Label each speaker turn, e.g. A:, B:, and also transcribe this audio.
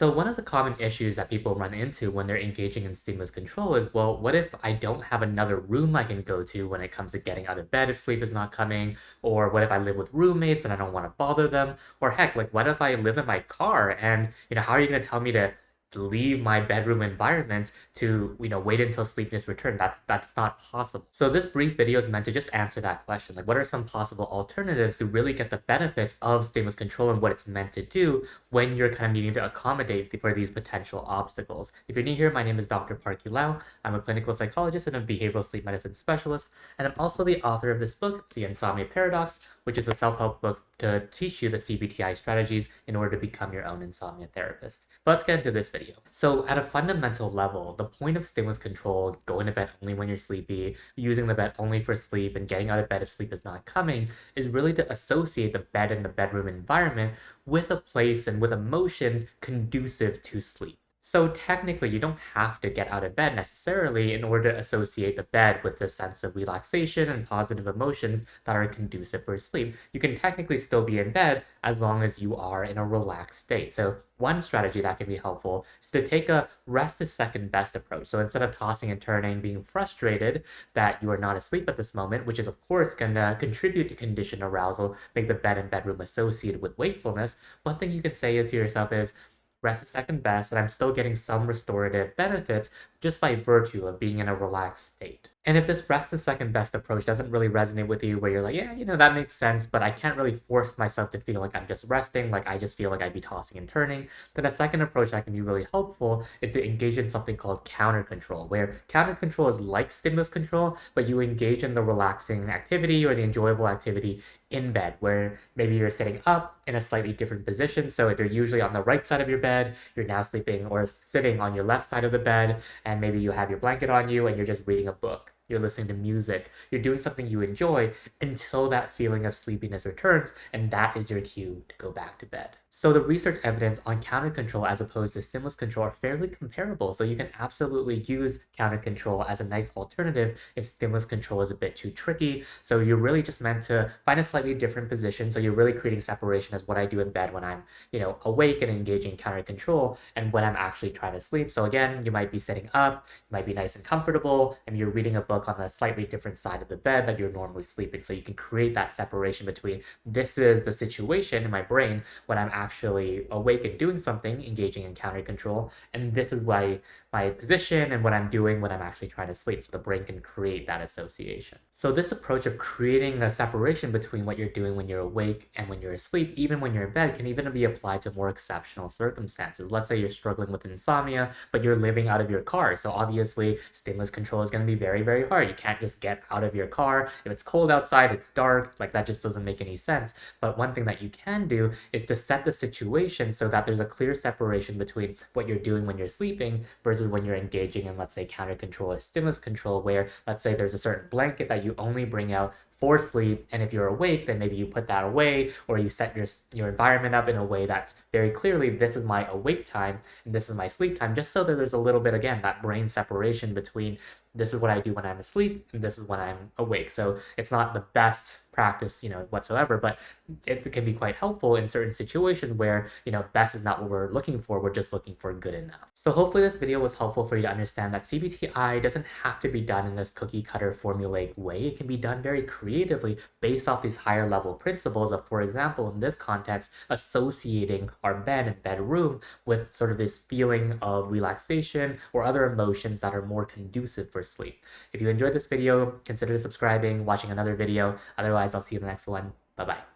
A: So one of the common issues that people run into when they're engaging in stimulus control is, well, what if I don't have another room I can go to when it comes to getting out of bed if sleep is not coming? Or what if I live with roommates and I don't want to bother them? Or heck, like what if I live in my car and, how are you going to tell me to leave my bedroom environment to, wait until sleepiness return? That's not possible. So this brief video is meant to just answer that question. Like what are some possible alternatives to really get the benefits of stimulus control and what it's meant to do when you're kind of needing to accommodate for these potential obstacles. If you're new here, my name is Dr. Parky Lau. I'm a clinical psychologist and a behavioral sleep medicine specialist, and I'm also the author of this book, The Insomnia Paradox, which is a self-help book to teach you the CBT-I strategies in order to become your own insomnia therapist. But let's get into this video. So at a fundamental level, the point of stimulus control, going to bed only when you're sleepy, using the bed only for sleep, and getting out of bed if sleep is not coming, is really to associate the bed and the bedroom environment with a place and with emotions conducive to sleep. So technically, you don't have to get out of bed necessarily in order to associate the bed with this sense of relaxation and positive emotions that are conducive for sleep. You can technically still be in bed as long as you are in a relaxed state. So one strategy that can be helpful is to take a rest is second best approach. So instead of tossing and turning, being frustrated that you are not asleep at this moment, which is of course going to contribute to conditioned arousal, make the bed and bedroom associated with wakefulness, one thing you can say to yourself is, rest is second best, and I'm still getting some restorative benefits just by virtue of being in a relaxed state. And if this rest is second best approach doesn't really resonate with you, where you're like, yeah, that makes sense, but I can't really force myself to feel like I'm just resting, like I just feel like I'd be tossing and turning, then a second approach that can be really helpful is to engage in something called counter control, where counter control is like stimulus control, but you engage in the relaxing activity or the enjoyable activity in bed, where maybe you're sitting up in a slightly different position. So if you're usually on the right side of your bed, you're now sleeping or sitting on your left side of the bed, and maybe you have your blanket on you and you're just reading a book. You're listening to music, you're doing something you enjoy until that feeling of sleepiness returns, and that is your cue to go back to bed. So the research evidence on counter control as opposed to stimulus control are fairly comparable, so you can absolutely use counter control as a nice alternative if stimulus control is a bit too tricky. So you're really just meant to find a slightly different position, so you're really creating separation as what I do in bed when I'm, awake and engaging in counter control, and when I'm actually trying to sleep. So again, you might be sitting up, you might be nice and comfortable, and you're reading a book on a slightly different side of the bed that you're normally sleeping. So you can create that separation between this is the situation in my brain when I'm actually awake and doing something, engaging in counter control, and this is my position and what I'm doing when I'm actually trying to sleep. So the brain can create that association. So this approach of creating a separation between what you're doing when you're awake and when you're asleep, even when you're in bed, can even be applied to more exceptional circumstances. Let's say you're struggling with insomnia, but you're living out of your car. So obviously stimulus control is going to be very, very hard. You can't just get out of your car. If it's cold outside, it's dark, like that just doesn't make any sense. But one thing that you can do is to set the situation so that there's a clear separation between what you're doing when you're sleeping versus when you're engaging in, let's say, counter control or stimulus control, where let's say there's a certain blanket that you only bring out for sleep, and if you're awake, then maybe you put that away, or you set your environment up in a way that's very clearly, this is my awake time and this is my sleep time, just so that there's a little bit, again, that brain separation between this is what I do when I'm asleep and this is when I'm awake. So it's not the best practice, whatsoever, but it can be quite helpful in certain situations where, best is not what we're looking for, we're just looking for good enough. So hopefully this video was helpful for you to understand that CBT-I doesn't have to be done in this cookie cutter formulaic way. It can be done very creatively based off these higher level principles of, for example, in this context, associating our bed and bedroom with sort of this feeling of relaxation or other emotions that are more conducive for sleep. If you enjoyed this video, consider subscribing, watching another video. Otherwise, I'll see you in the next one. Bye-bye.